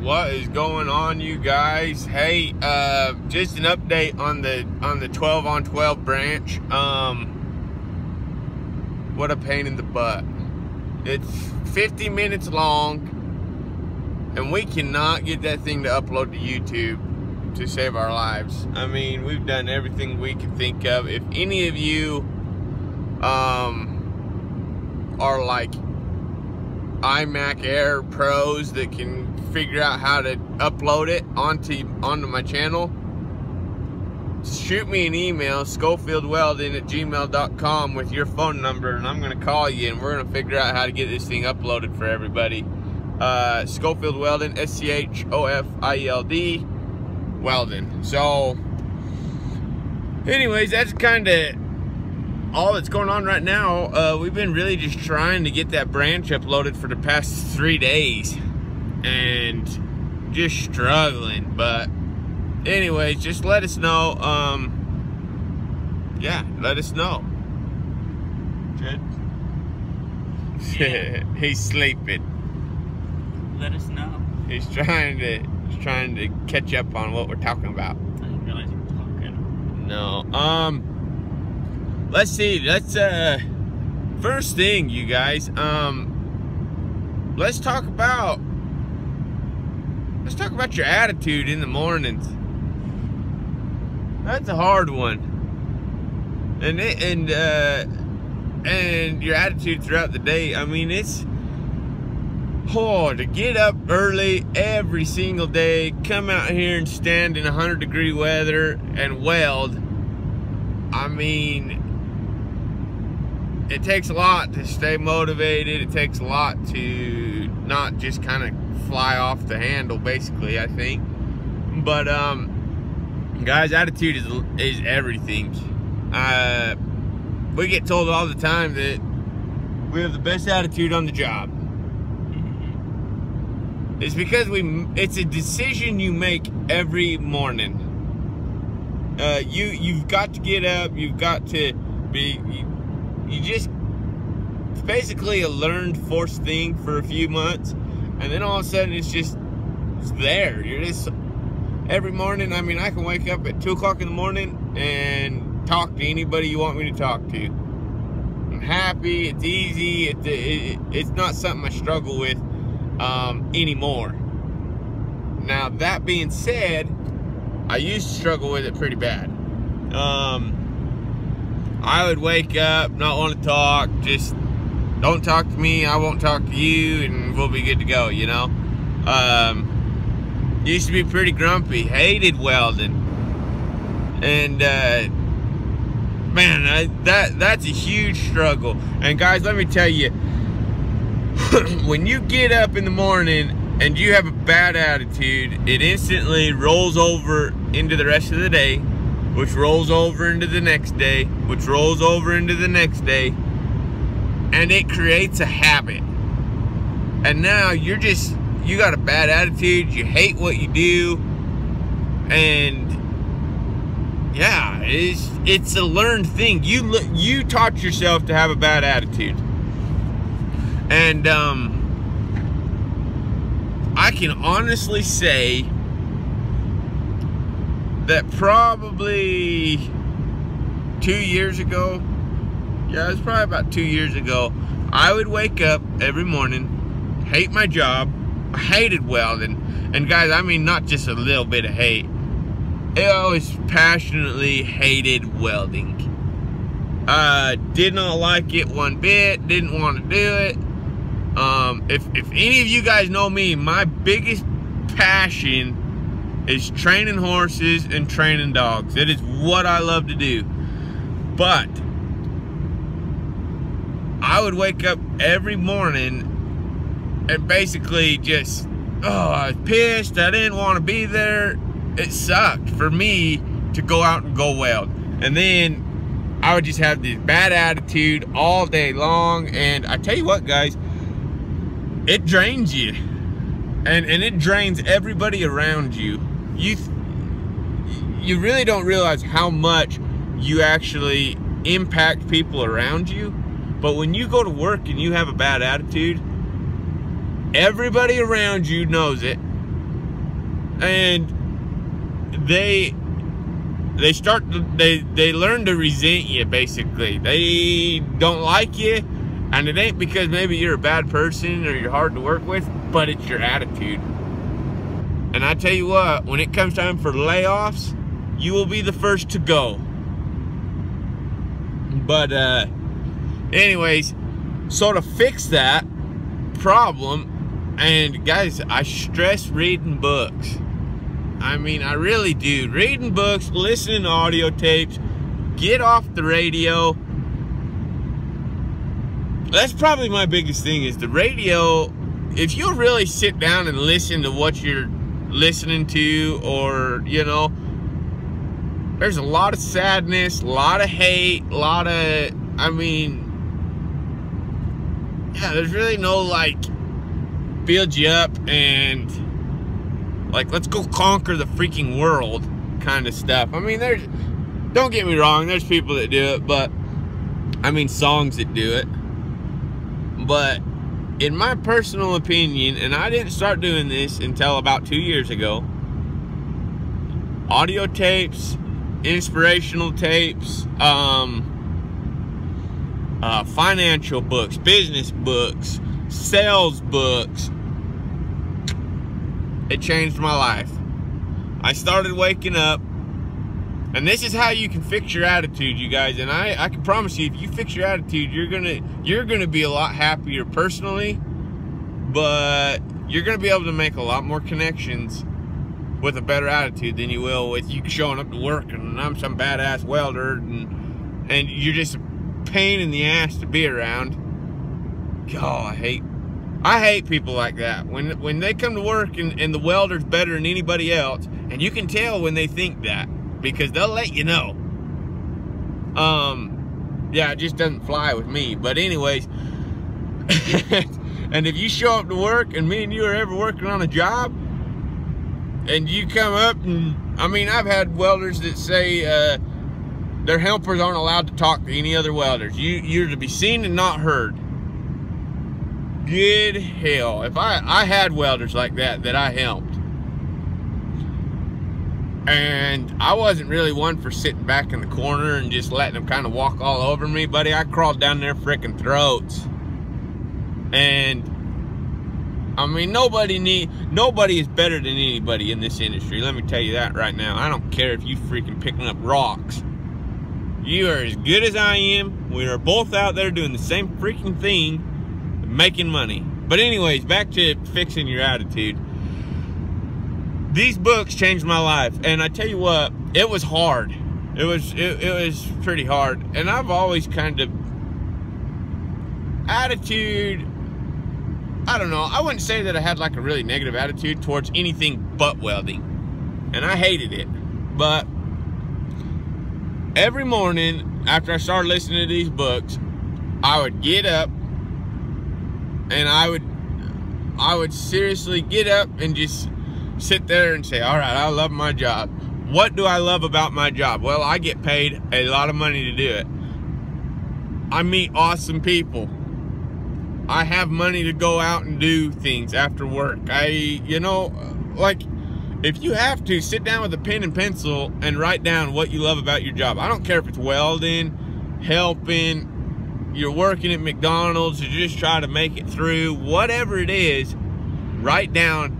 What is going on, you guys? Hey, just an update on the 12-on-12 branch. What a pain in the butt. It's 50 minutes long, and we cannot get that thing to upload to YouTube to save our lives. I mean, we've done everything we can think of. If any of you are like iMac Air pros that can figure out how to upload it onto my channel, shoot me an email, schofieldwelding@gmail.com, with your phone number, and I'm gonna call you and we're gonna figure out how to get this thing uploaded for everybody. Schofield Welding, SCHOFIELD Welding. So anyways, that's kind of all that's going on right now. We've been really just trying to get that branch uploaded for the past 3 days and just struggling. But anyways, just let us know. Yeah, let us know. Jed? Yeah. He's sleeping. Let us know. He's trying to catch up on what we're talking about. I didn't realize you were talking. No. Let's see. Let's first thing, you guys. Let's talk about your attitude in the mornings. That's a hard one. And your attitude throughout the day. I mean, it's hard to get up early every single day, come out here and stand in 100-degree weather and weld. I mean, it takes a lot to stay motivated. It takes a lot to not just kind of fly off the handle, basically, I think. But guys, attitude is everything. We get told all the time that we have the best attitude on the job. It's because it's a decision you make every morning. You've got to get up. You've got to be. It's basically a learned forced thing for a few months, and then all of a sudden it's there. You're just every morning. I mean, I can wake up at 2 o'clock in the morning and talk to anybody you want me to talk to. I'm happy. It's easy. It's not something I struggle with anymore. Now, that being said, I used to struggle with it pretty bad. I would wake up, not want to talk, just don't talk to me, I won't talk to you, and we'll be good to go, you know? Used to be pretty grumpy, hated welding. And, man, that's a huge struggle. And guys, let me tell you, when you get up in the morning and you have a bad attitude, it instantly rolls over into the rest of the day, which rolls over into the next day, which rolls over into the next day, and it creates a habit. And now you got a bad attitude, you hate what you do, and yeah, it's a learned thing. You taught yourself to have a bad attitude. And I can honestly say that probably 2 years ago, yeah, it was probably about 2 years ago, I would wake up every morning, hate my job. I hated welding. And guys, I mean, not just a little bit of hate. I always passionately hated welding. Did not like it one bit, didn't want to do it. If any of you guys know me, my biggest passion is training horses and training dogs. It is what I love to do. But I would wake up every morning and basically just, I was pissed. I didn't want to be there. It sucked for me to go out and go weld. And then I would just have this bad attitude all day long. And I tell you what, guys, it drains you. And it drains everybody around you. You really don't realize how much you actually impact people around you. But when you go to work and you have a bad attitude, everybody around you knows it. and they learn to resent you, basically. They don't like you, and it ain't because maybe you're a bad person or you're hard to work with, but it's your attitude. And I tell you what, when it comes time for layoffs, you will be the first to go. But anyways, so to fix that problem, and guys, I stress reading books. I mean, I really do. Reading books, listening to audio tapes, get off the radio. That's probably my biggest thing, is the radio. If you really sit down and listen to what you're listening to, or, you know, there's a lot of sadness, a lot of hate, a lot of, I mean, yeah, there's really no, like, build you up and, like, let's go conquer the freaking world kind of stuff. I mean, don't get me wrong, there's people that do it, but, I mean, songs that do it. But in my personal opinion, and I didn't start doing this until about 2 years ago, audio tapes, inspirational tapes, financial books, business books, sales books, it changed my life. I started waking up, and this is how you can fix your attitude, you guys. And I can promise you, if you fix your attitude, you're gonna be a lot happier personally, but you're gonna be able to make a lot more connections with a better attitude than you will with you showing up to work and I'm some badass welder and you're just a pain in the ass to be around. God, I hate people like that. When they come to work and the welder's better than anybody else, and you can tell when they think that, because they'll let you know. Yeah, it just doesn't fly with me. But anyways, and if you show up to work and me and you are ever working on a job, and you come up and, I mean, I've had welders that say their helpers aren't allowed to talk to any other welders. You're to be seen and not heard. Good hell. If I had welders like that I helped. And I wasn't really one for sitting back in the corner and just letting them kind of walk all over me, buddy. I crawled down their freaking throats. And I mean, nobody is better than anybody in this industry. Let me tell you that right now. I don't care if you freaking picking up rocks. You are as good as I am. We are both out there doing the same freaking thing, making money. But anyways, back to fixing your attitude. These books changed my life, and I tell you what, it was hard. It was pretty hard, and I've always kind of attitude. I don't know. I wouldn't say that I had like a really negative attitude towards anything but welding, and I hated it. But every morning after I started listening to these books, I would get up, and I would seriously get up and just sit there and say, all right, I love my job. What do I love about my job? Well, I get paid a lot of money to do it. I meet awesome people. I have money to go out and do things after work. You know, like, if you have to, sit down with a pen and pencil and write down what you love about your job. I don't care if it's welding, helping, you're working at McDonald's, or just try to make it through, whatever it is, write down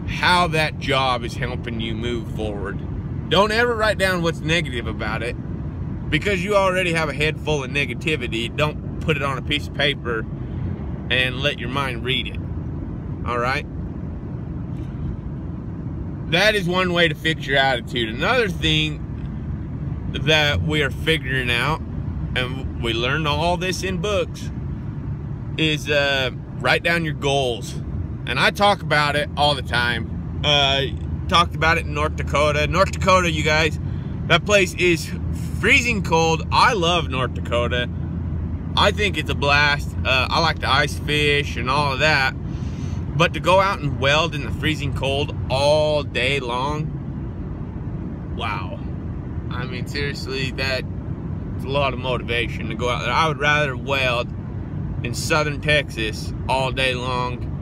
how that job is helping you move forward. Don't ever write down what's negative about it, because you already have a head full of negativity. Don't put it on a piece of paper and let your mind read it. All right? That is one way to fix your attitude. Another thing that we are figuring out, and we learned all this in books, is write down your goals. And I talk about it all the time. Talked about it in North Dakota. North Dakota, you guys, that place is freezing cold. I love North Dakota. I think it's a blast. I like to ice fish and all of that. But to go out and weld in the freezing cold all day long, wow. I mean, seriously, that's a lot of motivation to go out there. I would rather weld in southern Texas all day long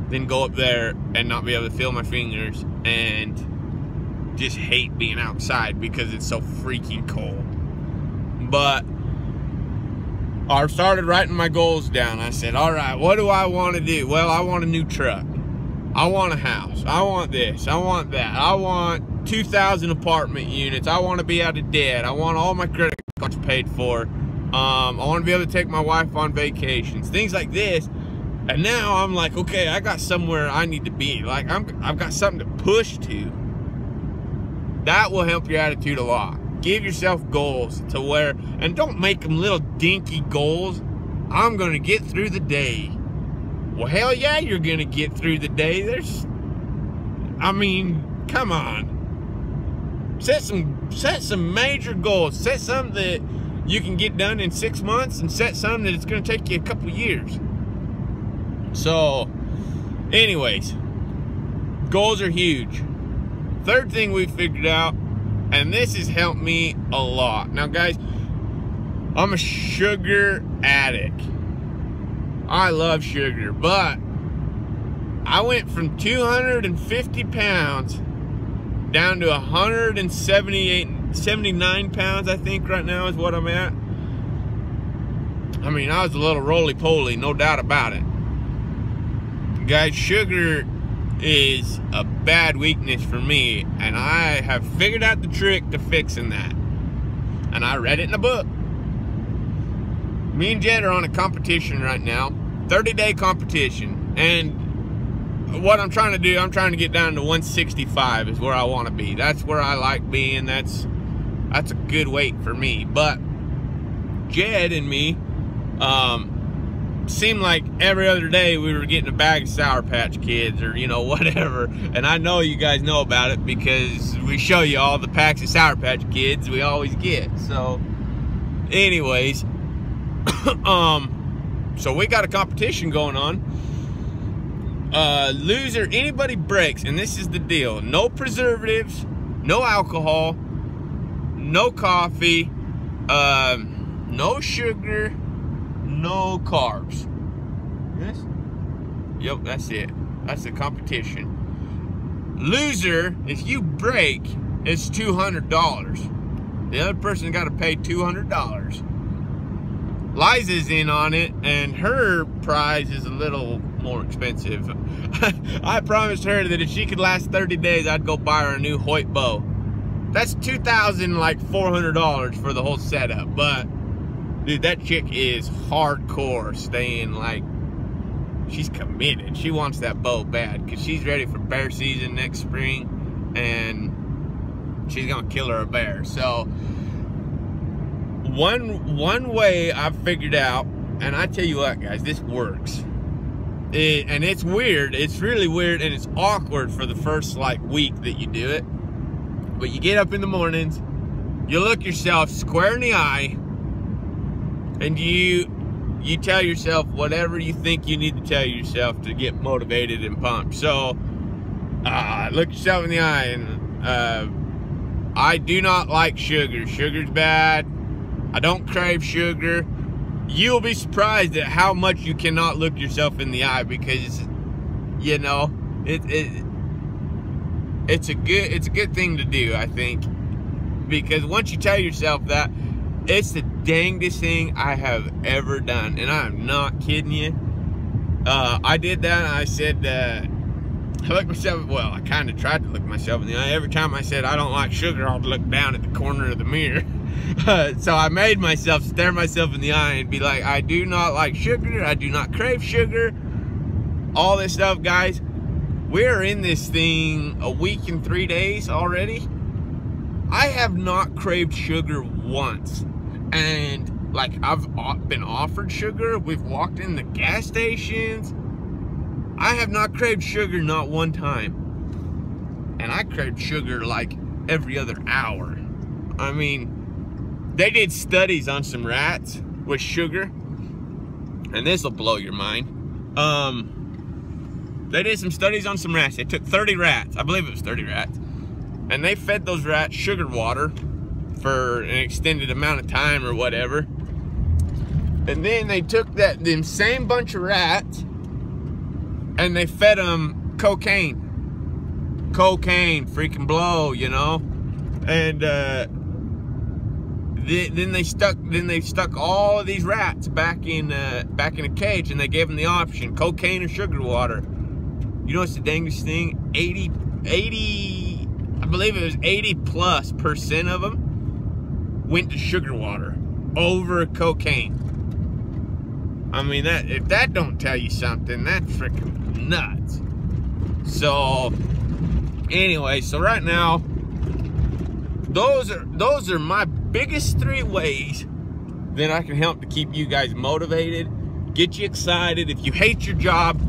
than go up there and not be able to feel my fingers and just hate being outside because it's so freaking cold. But I started writing my goals down. I said, all right, what do I want to do? Well, I want a new truck. I want a house. I want this. I want that. I want 2,000 apartment units. I want to be out of debt. I want all my credit cards paid for. I want to be able to take my wife on vacations. Things like this. And now I'm like, okay, I got somewhere I need to be. Like, I've got something to push to. That will help your attitude a lot. Give yourself goals to where, and don't make them little dinky goals. I'm going to get through the day. Well, hell yeah, you're going to get through the day. I mean, come on. Set some major goals. Set some that you can get done in 6 months, and set some that it's going to take you a couple years. So, anyways, goals are huge. Third thing we figured out, and this has helped me a lot. Now, guys, I'm a sugar addict. I love sugar, but I went from 250 pounds down to 79 pounds, I think right now is what I'm at. I mean, I was a little roly-poly, no doubt about it. Guys, sugar is a bad weakness for me, and I have figured out the trick to fixing that. And I read it in a book. Me and Jed are on a competition right now, 30-day competition, and what I'm trying to do, I'm trying to get down to 165 is where I want to be. That's where I like being. That's a good weight for me. But Jed and me seemed like every other day we were getting a bag of Sour Patch Kids, or you know, whatever. And I know you guys know about it because we show you all the packs of Sour Patch Kids we always get. So anyways, so we got a competition going on. Loser, anybody breaks, and this is the deal: no preservatives, no alcohol, no coffee, no sugar, no carbs. Yes? Yep, that's it. That's the competition. Loser, if you break, it's $200. The other person got to pay $200. Liza's in on it, and her prize is a little more expensive. I promised her that if she could last 30 days, I'd go buy her a new Hoyt bow. That's $2,400 for the whole setup. But dude, that chick is hardcore, staying like, she's committed. She wants that bow bad because she's ready for bear season next spring, and she's gonna kill her a bear. So one way I've figured out, and I tell you what, guys, this works. And it's weird. It's really weird, and it's awkward for the first like week that you do it. But you get up in the mornings, you look yourself square in the eye, and you tell yourself whatever you think you need to tell yourself to get motivated and pumped. So look yourself in the eye, and I do not like sugar. Sugar's bad. I don't crave sugar. You'll be surprised at how much you cannot look yourself in the eye, because you know it's a good thing to do, I think, because once you tell yourself that, it's the dangest thing I have ever done, and I'm not kidding you. I did that, and I said, I looked myself, well, I kind of tried to look myself in the eye. Every time I said I don't like sugar, I'd look down at the corner of the mirror. So I made myself stare myself in the eye and be like, I do not like sugar, I do not crave sugar, all this stuff. Guys, we're in this thing a week and 3 days already. I have not craved sugar once. And like, I've been offered sugar, we've walked in the gas stations. I have not craved sugar not one time. And I craved sugar like every other hour. I mean, they did studies on some rats with sugar, and this will blow your mind. They did some studies on some rats. They took 30 rats, I believe it was 30 rats, and they fed those rats sugar water for an extended amount of time or whatever. And then they took them same bunch of rats and they fed them cocaine, freaking blow, you know. And then they stuck all of these rats back in a cage, and they gave them the option: cocaine or sugar water. You know what's the dangest thing? 80, I believe it was 80+% of them went to sugar water over cocaine. I mean, if that don't tell you something, that's freaking nuts. So anyway, so right now, those are my biggest 3 ways that I can help to keep you guys motivated, get you excited. If you hate your job,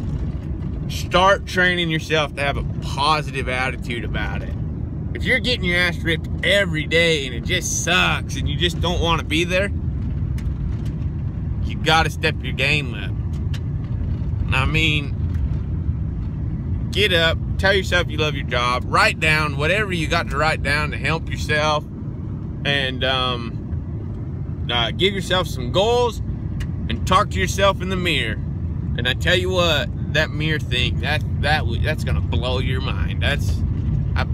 start training yourself to have a positive attitude about it. If you're getting your ass ripped every day and it just sucks and you just don't want to be there, you gotta step your game up. I mean, get up, tell yourself you love your job, write down whatever you got to write down to help yourself, and give yourself some goals, and talk to yourself in the mirror. And I tell you what, that mirror thing, that's gonna blow your mind. That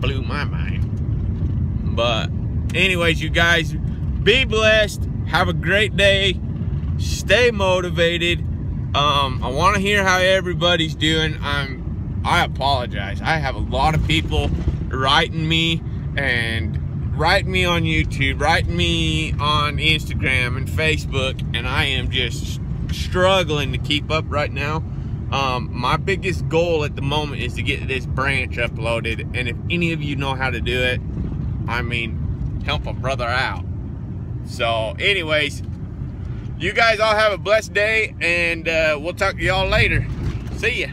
blew my mind. But anyways, you guys, be blessed, have a great day, stay motivated. I want to hear how everybody's doing. I apologize. I have a lot of people writing me on YouTube, writing me on Instagram and Facebook, and I am just struggling to keep up right now. My biggest goal at the moment is to get this branch uploaded, and if any of you know how to do it, I mean, help a brother out. So anyways, you guys all have a blessed day, and we'll talk to y'all later. See ya.